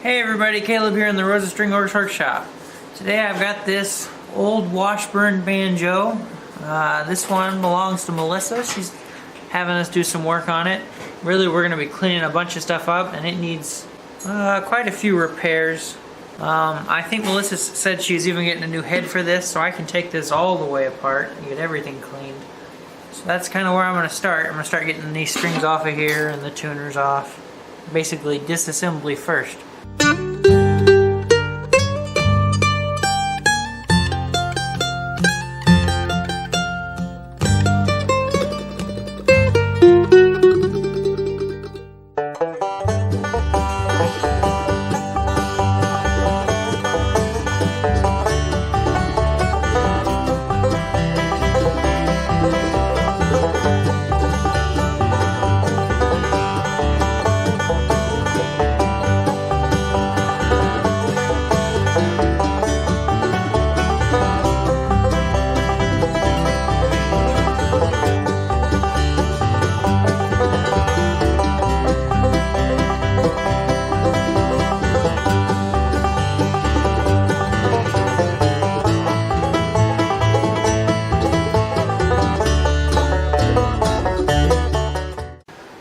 Hey everybody, Caleb here in the Rosa String Workshop. Today I've got this old Washburn banjo. This one belongs to Melissa. She's having us do some work on it. Really, we're going to be cleaning a bunch of stuff up, and it needs quite a few repairs. I think Melissa said she's even getting a new head for this, so I can take this all the way apart and get everything cleaned. So that's kind of where I'm going to start. I'm going to start getting these strings off of here and the tuners off. Basically, disassembly first.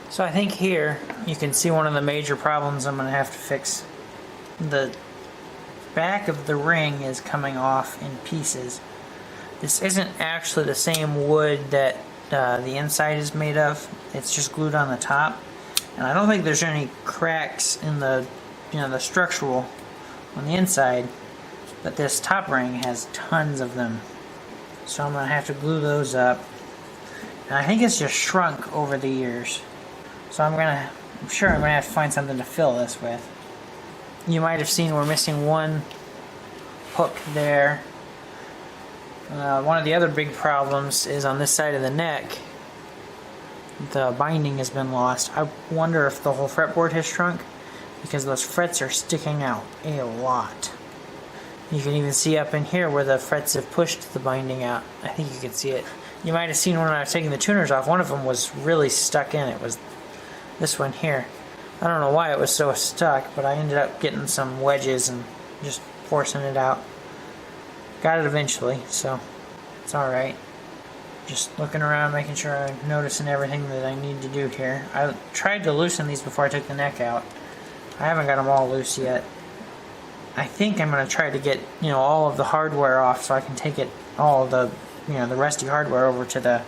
So I think here you can see one of the major problems I'm going to have to fix. The back of the ring is coming off in pieces. This isn't actually the same wood that the inside is made of. It's just glued on the top. And I don't think there's any cracks in the the structural on the inside, but this top ring has tons of them. So I'm going to have to glue those up. And I think it's just shrunk over the years. So I'm sure I'm gonna have to find something to fill this with. You might have seen we're missing one hook there. One of the other big problems is on this side of the neck. The binding has been lost. I wonder if the whole fretboard has shrunk because those frets are sticking out a lot. You can even see up in here where the frets have pushed the binding out. I think you can see it. You might have seen when I was taking the tuners off, one of them was really stuck in. It was this one here. I don't know why it was so stuck, but I ended up getting some wedges and just forcing it out. Got it eventually, so it's alright. Just looking around, making sure I'm noticing everything that I need to do here. I tried to loosen these before I took the neck out. I haven't got them all loose yet. I think I'm going to try to get all of the hardware off so I can take it all of the the rusty hardware over to the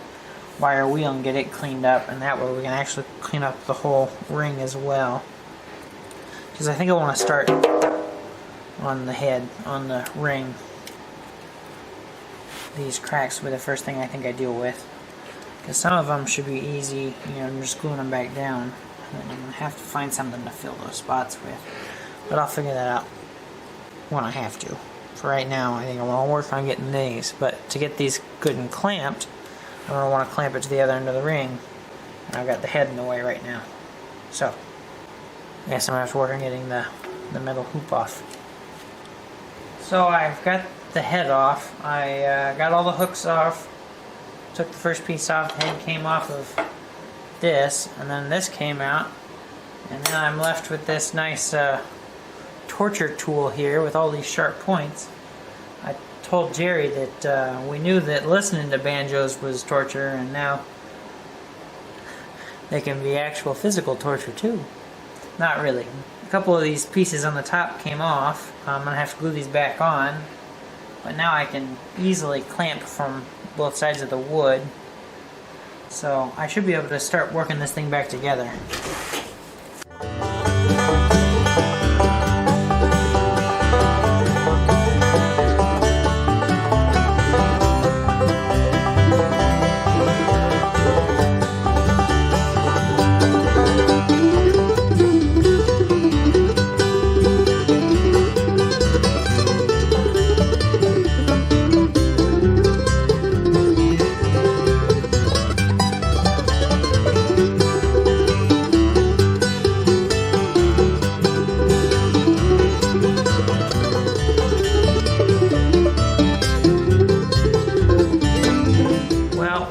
wire wheel and get it cleaned up, and that way we can actually clean up the whole ring as well. Because I think I want to start on the head, on the ring. These cracks will be the first thing I think I deal with. Because some of them should be easy, I'm just gluing them back down. And I'm going to have to find something to fill those spots with. But I'll figure that out when I have to. For right now, I think I'm going to work on getting these. But to get these good and clamped, I'm going to want to clamp it to the other end of the ring. And I've got the head in the way right now. So, I guess I'm going to have to work on getting the metal hoop off. So I've got the head off. I got all the hooks off. Took the first piece off. The head came off of this. And then this came out. And then I'm left with this nice torture tool here with all these sharp points. I told Jerry that we knew that listening to banjos was torture, and now they can be actual physical torture too. Not really. A couple of these pieces on the top came off. I'm going to have to glue these back on, but now I can easily clamp from both sides of the wood, so I should be able to start working this thing back together.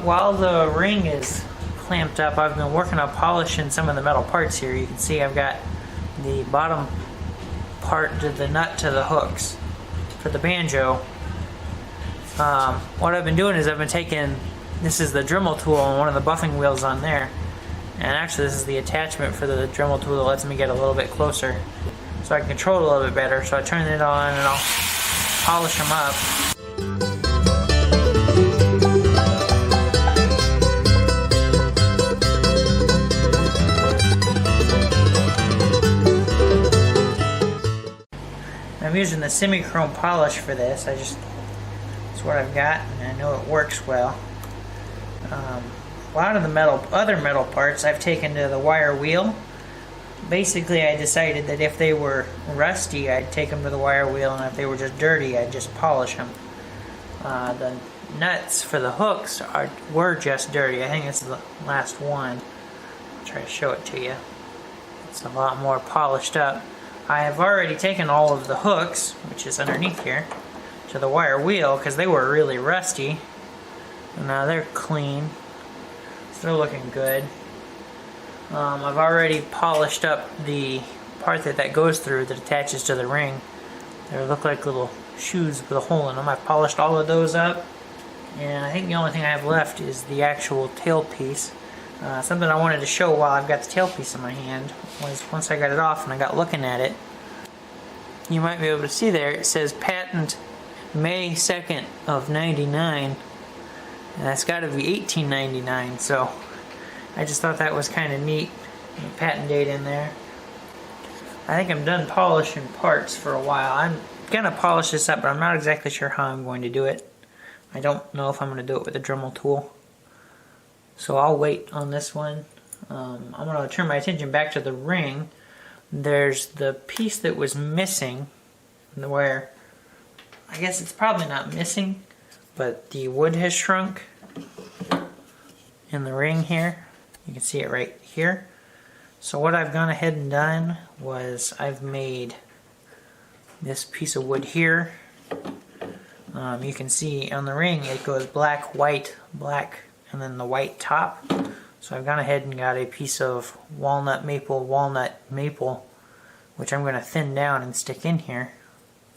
while the ring is clamped up, I've been working on polishing some of the metal parts here. You can see I've got the bottom part to the nut to the hooks for the banjo. What I've been doing is I've been taking, this is the Dremel tool and one of the buffing wheels on there, and actually this is the attachment for the Dremel tool that lets me get a little bit closer so I can control it a little bit better. So I turn it on and I'll polish them up. I'm using the semi-chrome polish for this. It's what I've got, and I know it works well. A lot of the other metal parts I've taken to the wire wheel. Basically, I decided that if they were rusty, I'd take them to the wire wheel, and if they were just dirty, I'd just polish them. The nuts for the hooks were just dirty. I think it's the last one. I'll try to show it to you. It's a lot more polished up. I have already taken all of the hooks, which is underneath here, to the wire wheel because they were really rusty. And now they're clean. So they're looking good. I've already polished up the part that goes through that attaches to the ring. They look like little shoes with a hole in them. I've polished all of those up. And I think the only thing I have left is the actual tailpiece. Something I wanted to show while I've got the tailpiece in my hand was once I got it off and I got looking at it, you might be able to see there, it says patent May 2nd of 99, and that's got to be 1899, so I just thought that was kind of neat, the patent date in there. I think I'm done polishing parts for a while. I'm going to polish this up, but I'm not exactly sure how I'm going to do it. I don't know if I'm going to do it with a Dremel tool. So I'll wait on this one. I'm going to turn my attention back to the ring. There's the piece that was missing, where I guess it's probably not missing, but the wood has shrunk in the ring here. You can see it right here. So what I've gone ahead and done was I've made this piece of wood here. You can see on the ring it goes black, white, black, and then the white top. So I've gone ahead and got a piece of walnut maple, which I'm going to thin down and stick in here.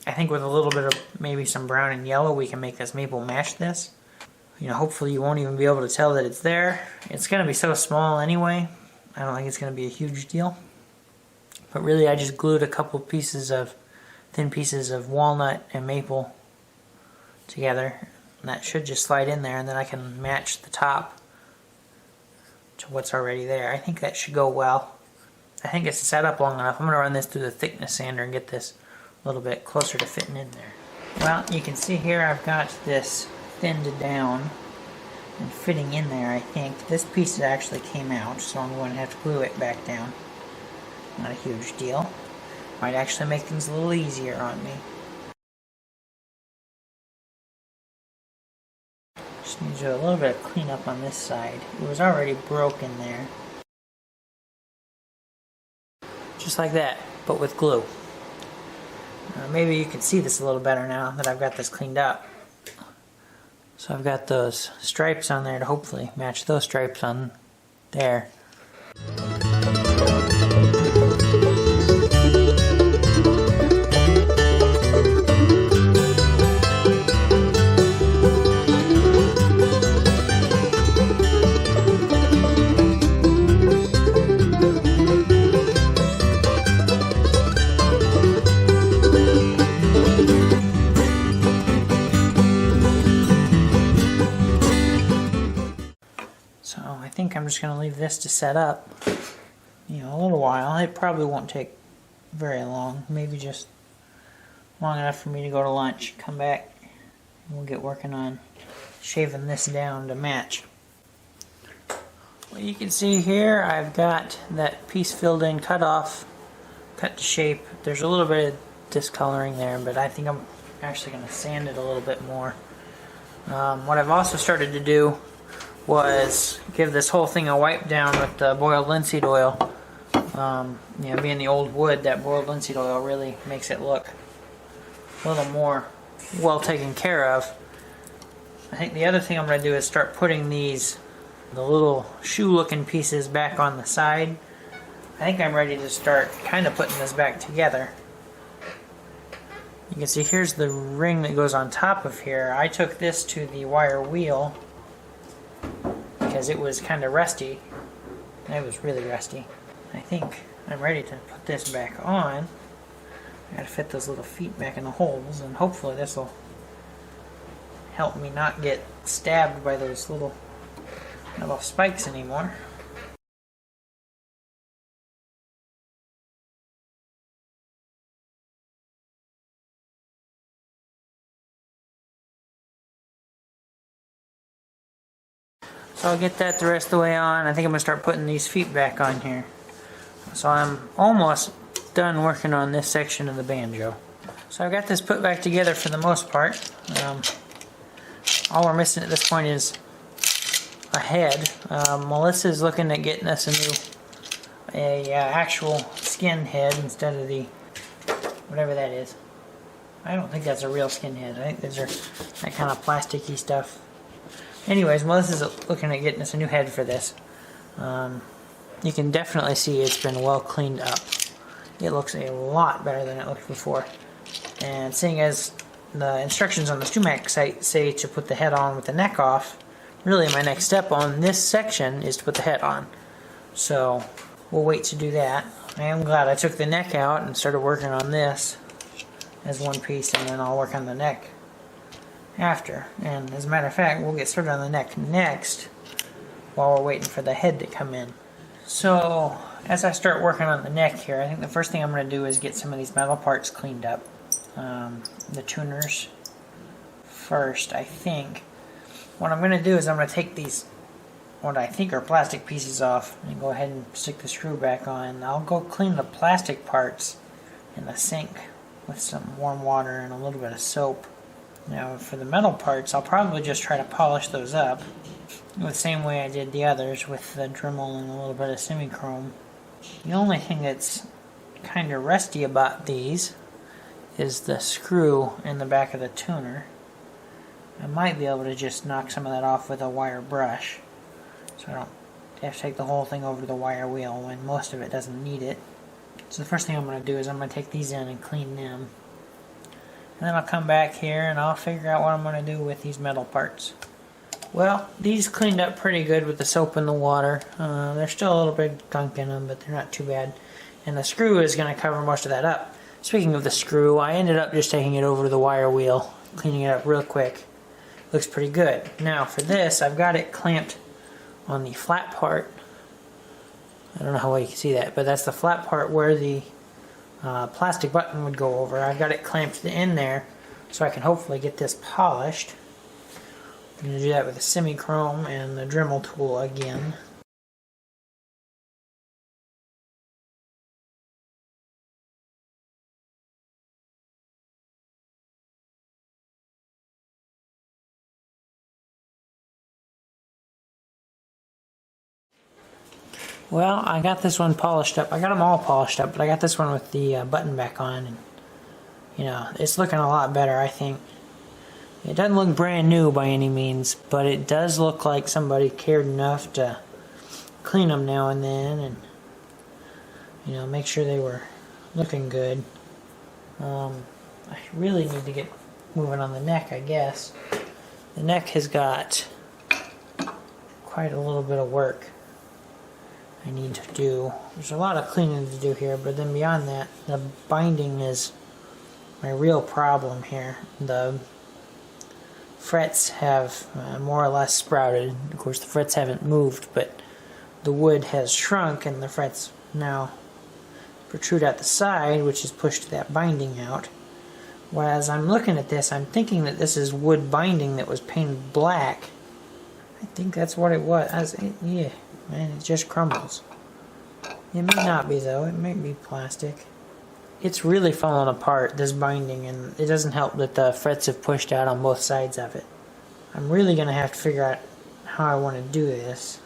I think with a little bit of maybe some brown and yellow we can make this maple match this. You know, hopefully you won't even be able to tell that it's there. It's going to be so small anyway, I don't think it's going to be a huge deal. But really I just glued a couple pieces of, thin pieces of walnut and maple together. And that should just slide in there, and then I can match the top to what's already there. I think that should go well. I think it's set up long enough. I'm going to run this through the thickness sander and get this a little bit closer to fitting in there. Well, you can see here I've got this thinned down and fitting in there. I think this piece actually came out, so I'm going to have to glue it back down. Not a huge deal. Might actually make things a little easier on me. Just need to do a little bit of cleanup on this side. It was already broken there. Just like that, but with glue. Maybe you can see this a little better now that I've got this cleaned up. So I've got those stripes on there to hopefully match those stripes on there. I think I'm just going to leave this to set up, a little while. It probably won't take very long, maybe just long enough for me to go to lunch, come back, and we'll get working on shaving this down to match. Well, you can see here I've got that piece filled in, cut off, cut to shape. There's a little bit of discoloring there, but I think I'm actually going to sand it a little bit more. What I've also started to do was give this whole thing a wipe down with the boiled linseed oil. Being the old wood, that boiled linseed oil really makes it look a little more well taken care of. I think the other thing I'm going to do is start putting the little shoe looking pieces back on the side. I think I'm ready to start kind of putting this back together. You can see here's the ring that goes on top of here. I took this to the wire wheel because it was kind of rusty. It was really rusty. I think I'm ready to put this back on. I gotta fit those little feet back in the holes, and hopefully this will help me not get stabbed by those little spikes anymore. So I'll get that the rest of the way on. I think I'm going to start putting these feet back on here. So I'm almost done working on this section of the banjo. So I've got this put back together for the most part. All we're missing at this point is a head. Melissa's looking at getting us a actual skin head instead of the whatever that is. I don't think that's a real skin head. I think those are that kind of plasticky stuff. Anyways, Melissa's looking at getting us a new head for this. You can definitely see it's been well cleaned up. It looks a lot better than it looked before. And seeing as the instructions on the Stumac site say to put the head on with the neck off, really my next step on this section is to put the head on. So we'll wait to do that. I am glad I took the neck out and started working on this as one piece, and then I'll work on the neck after. And as a matter of fact, we'll get started on the neck next while we're waiting for the head to come in. So as I start working on the neck here, I think the first thing I'm going to do is get some of these metal parts cleaned up. The tuners first, I think. What I'm going to do is I'm going to take these, what I think are plastic pieces off, and go ahead and stick the screw back on. I'll go clean the plastic parts in the sink with some warm water and a little bit of soap. Now for the metal parts, I'll probably just try to polish those up the same way I did the others, with the Dremel and a little bit of semi-chrome. The only thing that's kind of rusty about these is the screw in the back of the tuner. I might be able to just knock some of that off with a wire brush, so I don't have to take the whole thing over to the wire wheel when most of it doesn't need it. So the first thing I'm going to do is I'm going to take these in and clean them. And then I'll come back here and I'll figure out what I'm going to do with these metal parts. Well, these cleaned up pretty good with the soap and the water. There's still a little bit of gunk in them, but they're not too bad. And the screw is going to cover most of that up. Speaking of the screw, I ended up just taking it over to the wire wheel, cleaning it up real quick. Looks pretty good. Now for this, I've got it clamped on the flat part. I don't know how well you can see that, but that's the flat part where the plastic button would go over. I've got it clamped in there so I can hopefully get this polished. I'm going to do that with the semi-chrome and the Dremel tool again. Well, I got this one polished up. I got them all polished up, but I got this one with the button back on, and you know, it's looking a lot better, I think. It doesn't look brand new by any means, but it does look like somebody cared enough to clean them now and then, and you know, make sure they were looking good. I really need to get moving on the neck, I guess. The neck has got quite a little bit of work I need to do. There's a lot of cleaning to do here, but then beyond that, the binding is my real problem here. The frets have more or less sprouted. Of course, the frets haven't moved, but the wood has shrunk, and the frets now protrude out the side, which has pushed that binding out. Whereas I'm looking at this, I'm thinking that this is wood binding that was painted black. I think that's what it was. Yeah, man, it just crumbles. It may not be, though. It may be plastic. It's really falling apart, this binding, and it doesn't help that the frets have pushed out on both sides of it. I'm really going to have to figure out how I want to do this.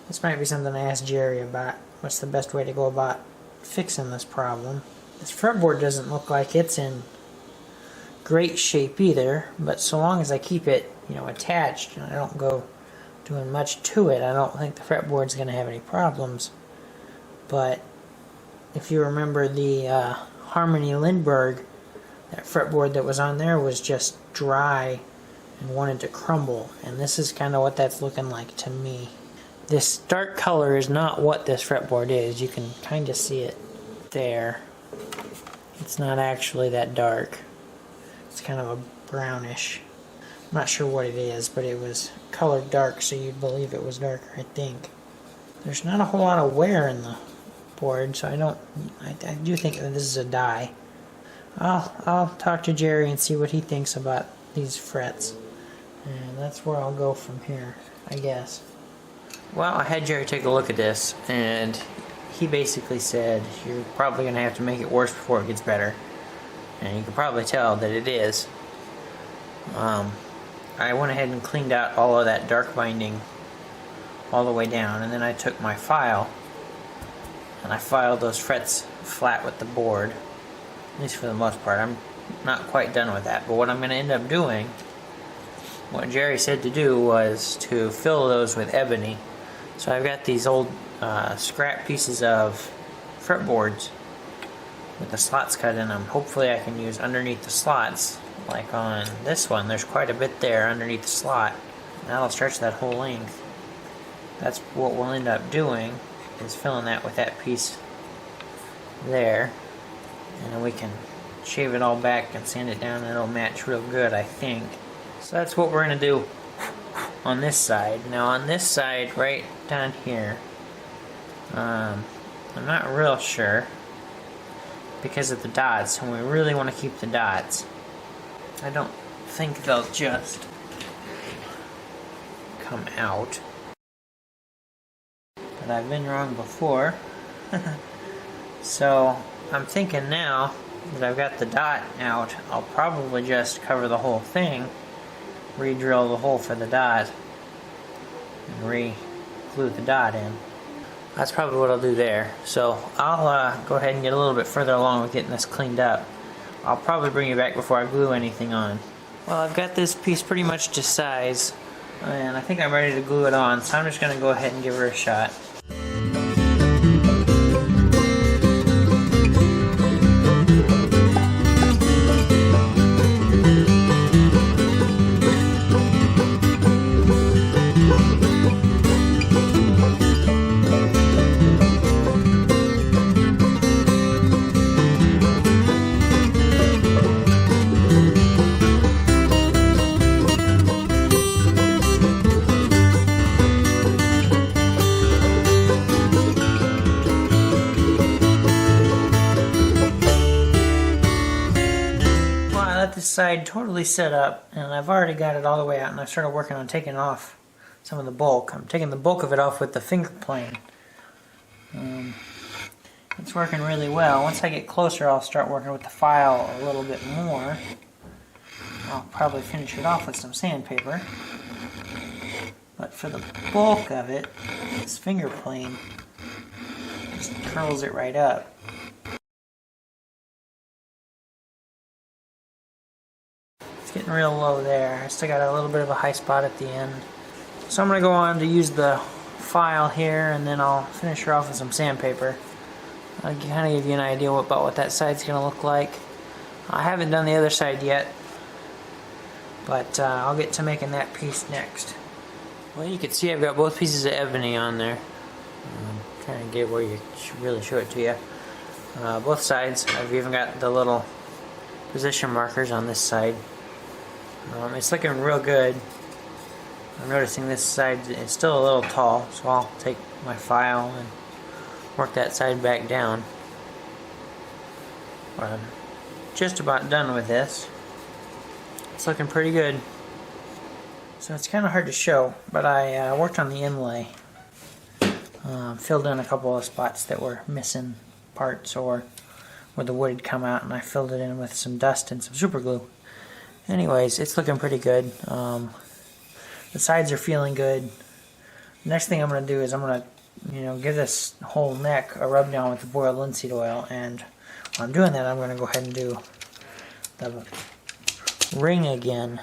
This might be something I ask Jerry about. What's the best way to go about fixing this problem? This fretboard doesn't look like it's in great shape either, but so long as I keep it, you know, attached and I don't go doing much to it, I don't think the fretboard's going to have any problems. But if you remember the Harmony Lindbergh that fretboard that was on there was just dry and wanted to crumble, and this is kind of what that's looking like to me. This dark color is not what this fretboard is. You can kind of see it there. It's not actually that dark. It's kind of a brownish. I'm not sure what it is, but it was colored dark, so you'd believe it was darker, I think. There's not a whole lot of wear in the board, so I do think that this is a die. I'll talk to Jerry and see what he thinks about these frets. And that's where I'll go from here, I guess. Well, I had Jerry take a look at this, and he basically said, you're probably going to have to make it worse before it gets better. And you can probably tell that it is. I went ahead and cleaned out all of that dark binding all the way down, and then I took my file and I filed those frets flat with the board, at least for the most part. I'm not quite done with that, but what I'm going to end up doing, what Jerry said to do, was to fill those with ebony. So I've got these old scrap pieces of fretboards with the slots cut in them. Hopefully I can use underneath the slots. Like on this one, there's quite a bit there underneath the slot. That'll stretch that whole length. That's what we'll end up doing, is filling that with that piece there. And then we can shave it all back and sand it down, and it'll match real good, I think. So that's what we're going to do on this side. Now on this side, right down here, I'm not real sure because of the dots, and we really want to keep the dots. I don't think they'll just come out. But I've been wrong before. So I'm thinking now that I've got the dot out, I'll probably just cover the whole thing, re-drill the hole for the dot, and re-glue the dot in. That's probably what I'll do there. So I'll go ahead and get a little bit further along with getting this cleaned up. I'll probably bring you back before I glue anything on. Well, I've got this piece pretty much to size, and I think I'm ready to glue it on, so I'm just going to go ahead and give her a shot. This side totally set up, and I've already got it all the way out, and I started working on taking off some of the bulk. I'm taking the bulk of it off with the finger plane. It's working really well. Once I get closer, I'll start working with the file a little bit more. I'll probably finish it off with some sandpaper. But for the bulk of it, this finger plane just curls it right up. It's getting real low there. I still got a little bit of a high spot at the end. So I'm going to go on to use the file here, and then I'll finish her off with some sandpaper. I'll kind of give you an idea about what that side's going to look like. I haven't done the other side yet, but I'll get to making that piece next. Well, you can see I've got both pieces of ebony on there. I'm trying to get where you should really show it to you. Both sides. I've even got the little position markers on this side. It's looking real good. I'm noticing this side is still a little tall, so I'll take my file and work that side back down. But I'm just about done with this. It's looking pretty good. So it's kind of hard to show, but I worked on the inlay. Filled in a couple of spots that were missing parts or where the wood had come out, and I filled it in with some dust and some super glue. Anyways, it's looking pretty good. The sides are feeling good. The next thing I'm going to do is I'm going to give this whole neck a rub down with the boiled linseed oil, and while I'm doing that, I'm going to go ahead and do the ring again.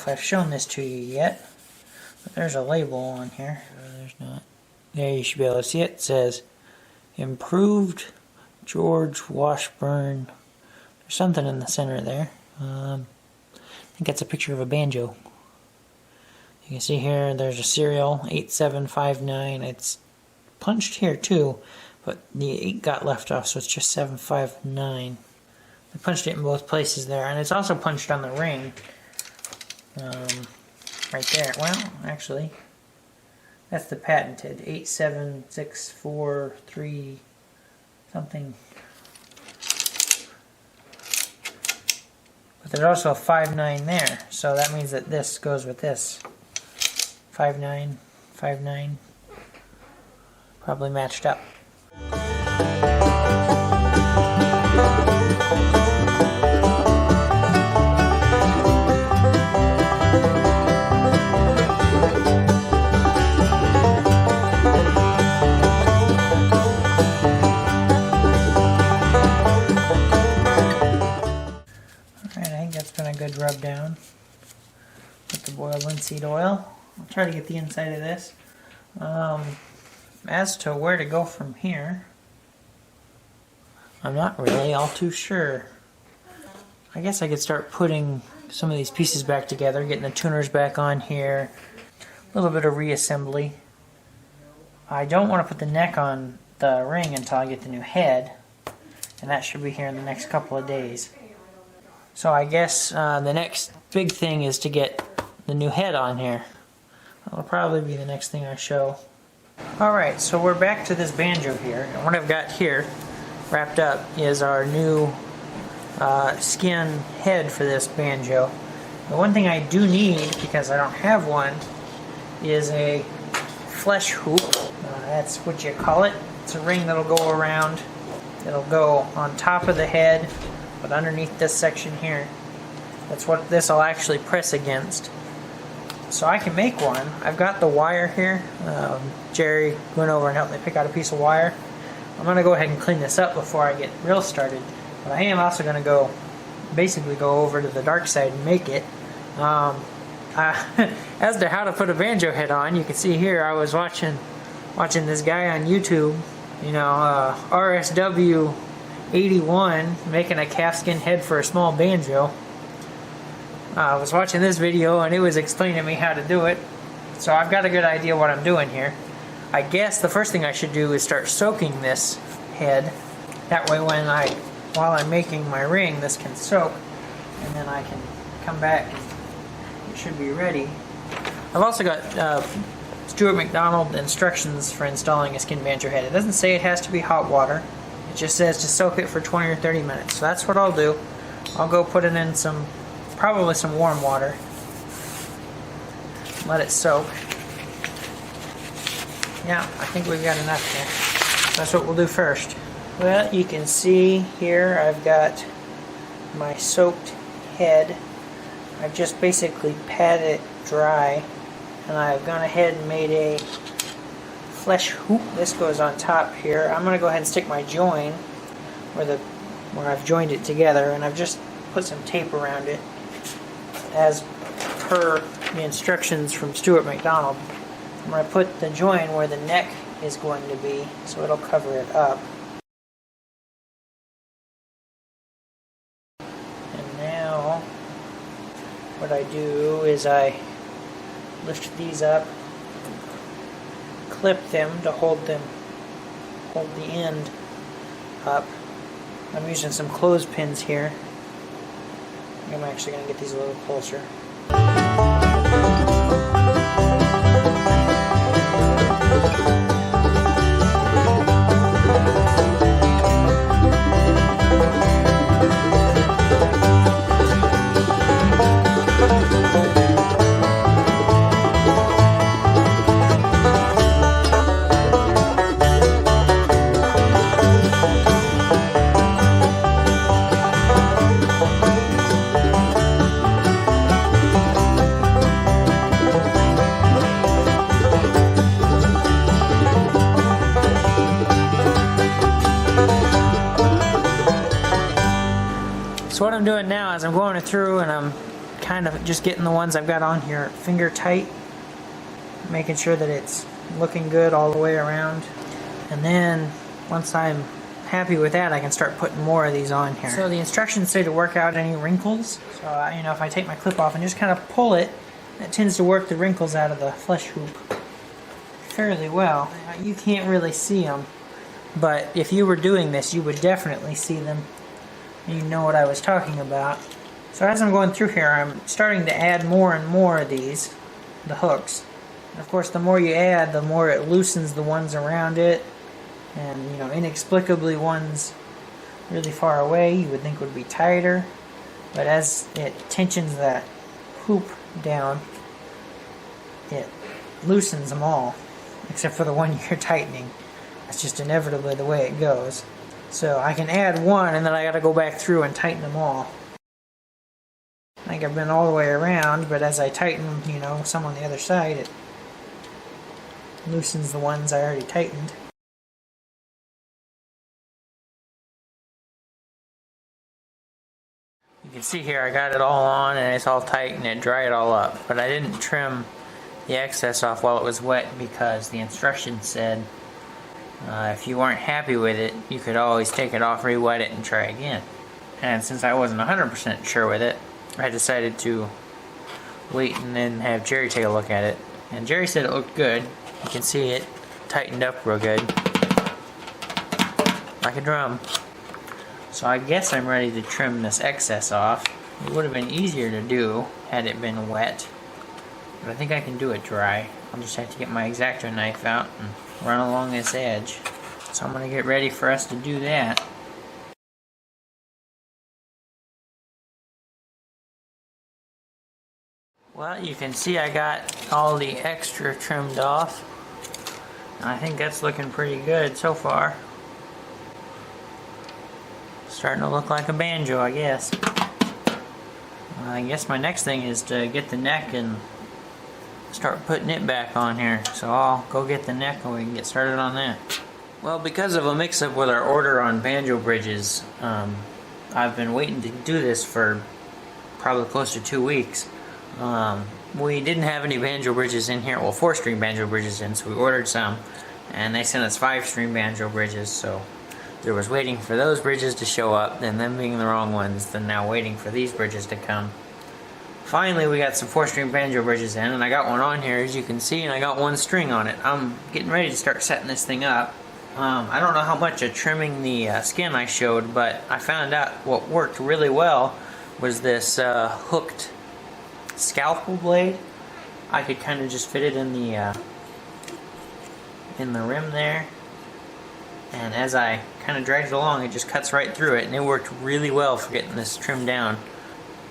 if I've shown this to you yet, but there's a label on here. There's not. There, you should be able to see it. It says Improved George Washburn. There's something in the center there. I think that's a picture of a banjo. You can see here there's a serial 8759. It's punched here too, but the 8 got left off, so it's just 759. I punched it in both places there, and it's also punched on the ring. Right there. Well, actually, that's the patented 87643 something. But there's also a 59 there, so that means that this goes with this. 5959. Probably matched up. Good rub down with the boiled linseed oil. I'll try to get the inside of this. As to where to go from here, I'm not really all too sure. I guess I could start putting some of these pieces back together, getting the tuners back on here, a little bit of reassembly. I don't want to put the neck on the ring until I get the new head, and that should be here in the next couple of days. So I guess the next big thing is to get the new head on here. That'll probably be the next thing I show. Alright, so we're back to this banjo here. And what I've got here wrapped up is our new skin head for this banjo. The one thing I do need, because I don't have one, is a flesh hoop. That's what you call it. It's a ring that'll go around. It'll go on top of the head, but underneath this section here. That's what this will actually press against. So I can make one. I've got the wire here. Jerry went over and helped me pick out a piece of wire. I'm going to go ahead and clean this up before I get real started. But I am also going to basically go over to the dark side and make it. As to how to put a banjo head on, you can see here I was watching this guy on YouTube, RSW 81 making a calfskin head for a small banjo. I was watching this video and it was explaining to me how to do it, so I've got a good idea what I'm doing here. I guess the first thing I should do is start soaking this head. That way while I'm making my ring, this can soak, and then I can come back and it should be ready. I've also got Stuart McDonald instructions for installing a skin banjo head. It doesn't say it has to be hot water. It just says to soak it for 20 or 30 minutes. So that's what I'll do. I'll go put it in probably some warm water. Let it soak. Yeah, I think we've got enough here. That's what we'll do first. Well, you can see here I've got my soaked head. I've just basically patted it dry, and I've gone ahead and made a flesh hoop. This goes on top here. I'm going to go ahead and stick my join where I've joined it together, and I've just put some tape around it as per the instructions from Stuart McDonald. I'm going to put the join where the neck is going to be, so it'll cover it up. And now what I do is I lift these up, clip them to hold the end up. I'm using some clothespins here. I'm actually going to get these a little closer. So what I'm doing now is I'm going through and I'm kind of just getting the ones I've got on here finger tight, making sure that it's looking good all the way around. And then once I'm happy with that, I can start putting more of these on here. So the instructions say to work out any wrinkles. So you know, if I take my clip off and just kind of pull it, that tends to work the wrinkles out of the flesh hoop fairly well. You can't really see them, but if you were doing this, you would definitely see them. You know what I was talking about. So as I'm going through here, I'm starting to add more and more of these, the hooks. And of course, the more you add, the more it loosens the ones around it. And, you know, inexplicably ones really far away you would think would be tighter. But as it tensions that hoop down, it loosens them all, except for the one you're tightening. That's just inevitably the way it goes. So I can add one, and then I gotta go back through and tighten them all. I think I've been all the way around, but as I tighten, you know, some on the other side, it loosens the ones I already tightened. You can see here I got it all on and it's all tight and it dried it all up, but I didn't trim the excess off while it was wet because the instructions said if you weren't happy with it, you could always take it off, re-wet it, and try again. And since I wasn't 100% sure with it, I decided to wait and then have Jerry take a look at it. And Jerry said it looked good. You can see it tightened up real good, like a drum. So I guess I'm ready to trim this excess off. It would have been easier to do had it been wet, but I think I can do it dry. I'll just have to get my X-Acto knife out and run along this edge. So I'm going to get ready for us to do that. Well, you can see I got all the extra trimmed off. And I think that's looking pretty good so far. Starting to look like a banjo, I guess. I guess my next thing is to get the neck and start putting it back on here. So I'll go get the neck and we can get started on that. Well, because of a mix-up with our order on banjo bridges, I've been waiting to do this for probably close to 2 weeks. We didn't have any banjo bridges in here, well, 4-string banjo bridges in, so we ordered some, and they sent us 5-string banjo bridges, so there was waiting for those bridges to show up, and them being the wrong ones, then now waiting for these bridges to come. Finally, we got some 4-string banjo bridges in, and I got one on here, as you can see, and I got 1 string on it. I'm getting ready to start setting this thing up. I don't know how much of trimming the skin I showed, but I found out what worked really well was this hooked scalpel blade. I could kind of just fit it in the rim there, and as I kind of dragged it along, it just cuts right through it, and it worked really well for getting this trimmed down.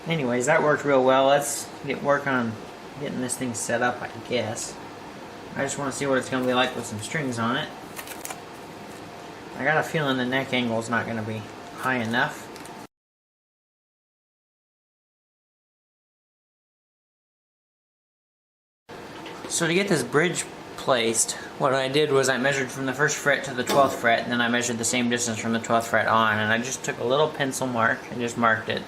Anyways, that worked real well. Let's get work on getting this thing set up, I guess. I just want to see what it's going to be like with some strings on it. I got a feeling the neck angle is not going to be high enough. So to get this bridge placed, what I did was I measured from the 1st fret to the 12th fret, and then I measured the same distance from the 12th fret on, and I just took a little pencil mark and just marked it.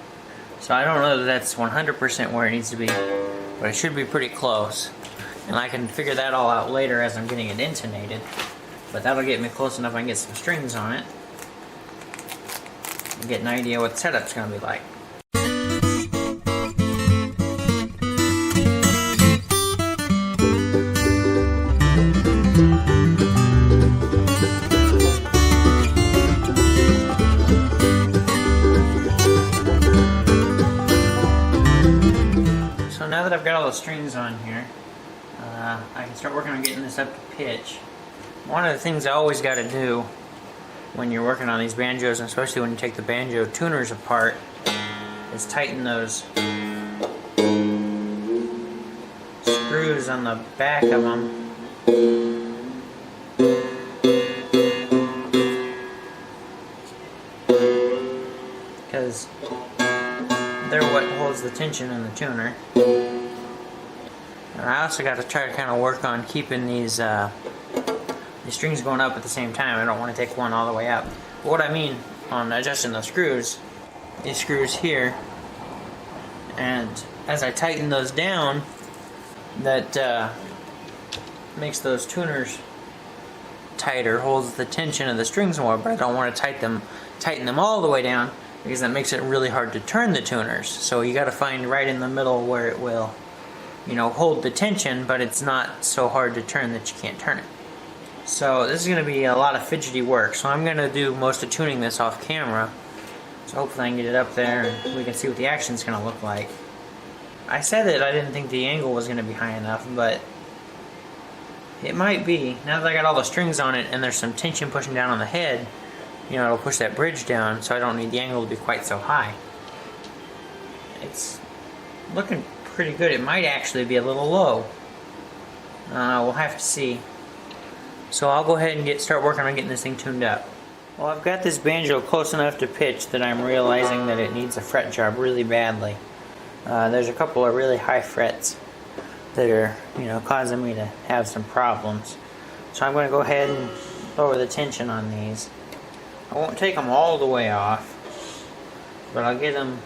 So I don't know that that's 100% where it needs to be, but it should be pretty close. And I can figure that all out later as I'm getting it intonated. But that'll get me close enough I can get some strings on it and get an idea what the setup's going to be like. So now that I've got all the strings on here, I can start working on getting this up to pitch. One of the things I always got to do when you're working on these banjos, and especially when you take the banjo tuners apart, is tighten those screws on the back of them. Because they're what holds the tension in the tuner. And I also got to try to kind of work on keeping these strings going up at the same time. I don't want to take one all the way up. But what I mean on adjusting the screws, these screws here, and as I tighten those down, that makes those tuners tighter, holds the tension of the strings more, but I don't want to tighten them all the way down, because that makes it really hard to turn the tuners. So you got to find right in the middle where it will, you know, hold the tension, but it's not so hard to turn that you can't turn it. So this is going to be a lot of fidgety work, so I'm going to do most of tuning this off camera. So hopefully I can get it up there and we can see what the action's going to look like. I said that I didn't think the angle was going to be high enough, but it might be. Now that I got all the strings on it and there's some tension pushing down on the head, you know, it'll push that bridge down, so I don't need the angle to be quite so high. It's looking pretty good. It might actually be a little low. We'll have to see. So I'll go ahead and start working on getting this thing tuned up. Well, I've got this banjo close enough to pitch that I'm realizing that it needs a fret job really badly. There's a couple of really high frets that are, you know, causing me to have some problems. So I'm going to go ahead and lower the tension on these. I won't take them all the way off, but I'll get them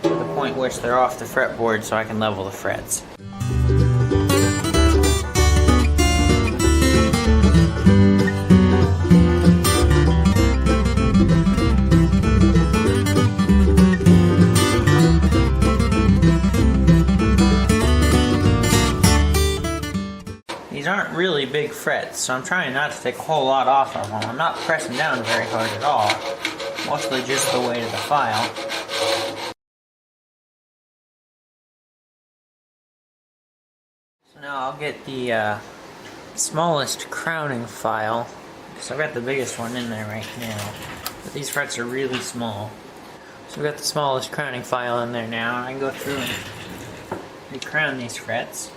to the point which they're off the fretboard so I can level the frets. These aren't really big frets, so I'm trying not to take a whole lot off of them. I'm not pressing down very hard at all, mostly just the weight of the file. So now I'll get the smallest crowning file, because I've got the biggest one in there right now, but these frets are really small. So I've got the smallest crowning file in there now, and I can go through and recrown these frets.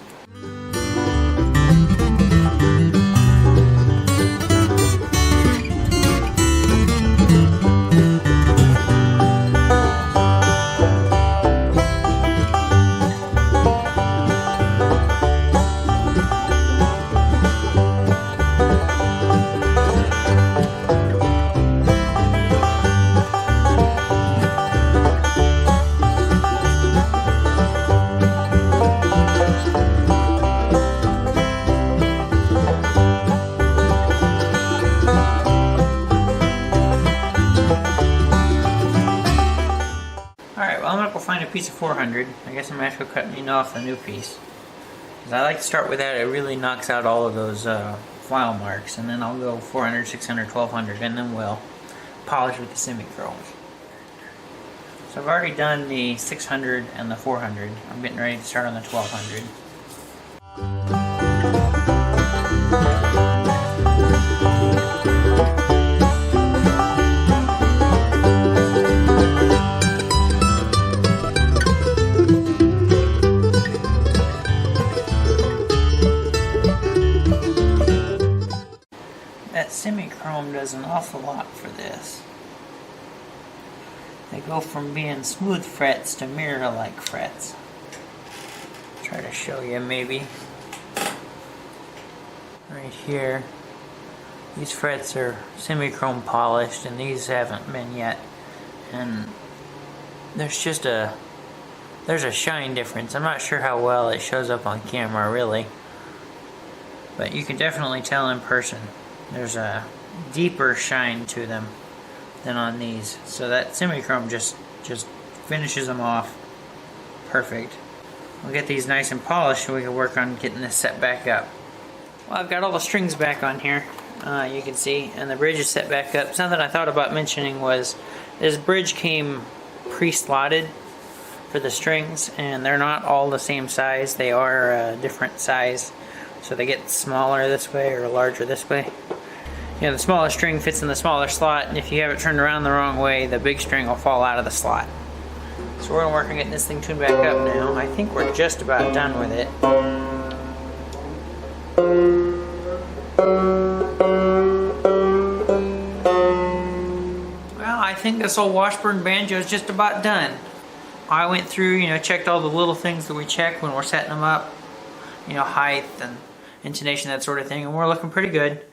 Find a piece of 400. I guess I'm going to have to go cut me off a new piece. Because I like to start with that. It really knocks out all of those file marks. And then I'll go 400, 600, 1200, and then we'll polish with the semi-chromes. So I've already done the 600 and the 400. I'm getting ready to start on the 1200. Semi-chrome does an awful lot for this. They go from being smooth frets to mirror-like frets. Try to show you maybe. Right here. These frets are semi-chrome polished and these haven't been yet. And there's a shine difference. I'm not sure how well it shows up on camera really. But you can definitely tell in person. There's a deeper shine to them than on these. So that semi-chrome just finishes them off perfect. We'll get these nice and polished so we can work on getting this set back up. Well, I've got all the strings back on here, you can see, and the bridge is set back up. Something I thought about mentioning was this bridge came pre-slotted for the strings, and they're not all the same size. They are a different size. So they get smaller this way or larger this way. You know, the smaller string fits in the smaller slot, and if you have it turned around the wrong way, the big string will fall out of the slot. So we're going to work on getting this thing tuned back up now. I think we're just about done with it. Well, I think this old Washburn banjo is just about done. I went through, you know, checked all the little things that we check when we're setting them up. You know, height and intonation, that sort of thing, and we're looking pretty good.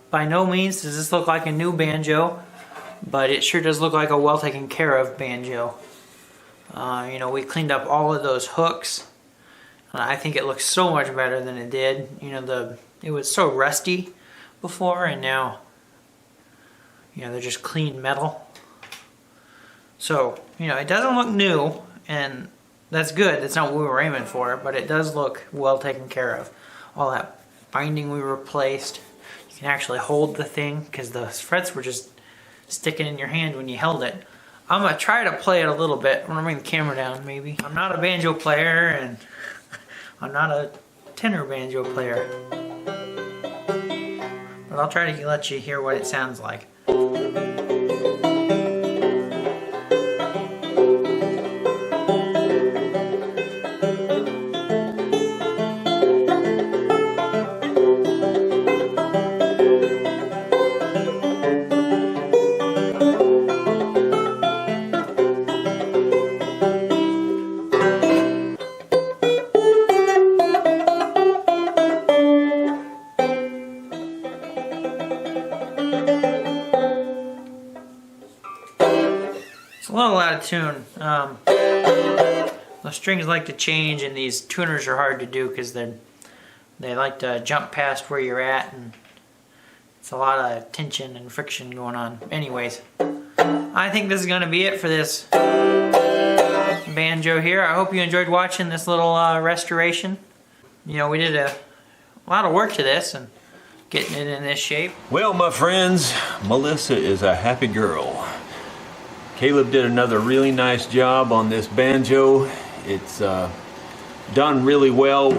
By no means does this look like a new banjo, but it sure does look like a well taken care of banjo. You know, we cleaned up all of those hooks. I think it looks so much better than it did. You know, it was so rusty before, and now, you know, they're just clean metal. So, you know, it doesn't look new, and that's good. That's not what we were aiming for, but it does look well taken care of. All that binding we replaced. You can actually hold the thing because the frets were just sticking in your hand when you held it. I'm going to try to play it a little bit. I'm going to bring the camera down maybe. I'm not a banjo player, and I'm not a tenor banjo player. But I'll try to let you hear what it sounds like. A little out of tune. The strings like to change, and these tuners are hard to do because they like to jump past where you're at, and it's a lot of tension and friction going on. Anyways, I think this is going to be it for this banjo here. I hope you enjoyed watching this little restoration. You know, we did a lot of work to this and getting it in this shape. Well, my friends, Melissa is a happy girl. Caleb did another really nice job on this banjo. It's done really well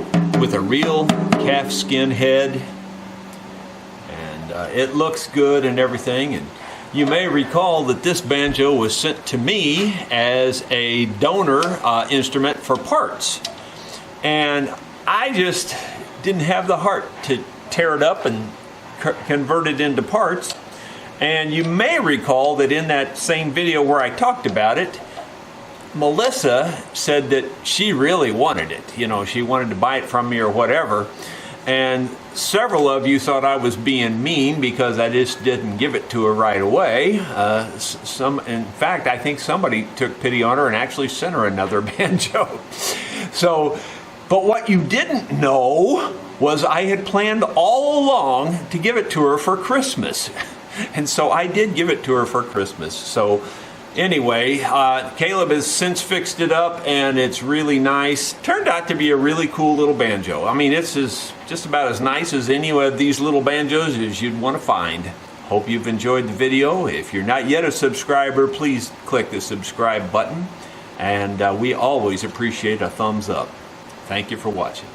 with a real calfskin head, and it looks good and everything. And you may recall that this banjo was sent to me as a donor instrument for parts, and I just didn't have the heart to tear it up and convert it into parts. And you may recall that in that same video where I talked about it, Melissa said that she really wanted it. You know, she wanted to buy it from me or whatever. And several of you thought I was being mean because I just didn't give it to her right away. In fact, I think somebody took pity on her and actually sent her another banjo. But what you didn't know was I had planned all along to give it to her for Christmas. And so I did give it to her for Christmas. So anyway, Caleb has since fixed it up, and it's really nice. Turned out to be a really cool little banjo. I mean, it's just about as nice as any of these little banjos as you'd want to find. Hope you've enjoyed the video. If you're not yet a subscriber, please click the subscribe button. And we always appreciate a thumbs up. Thank you for watching.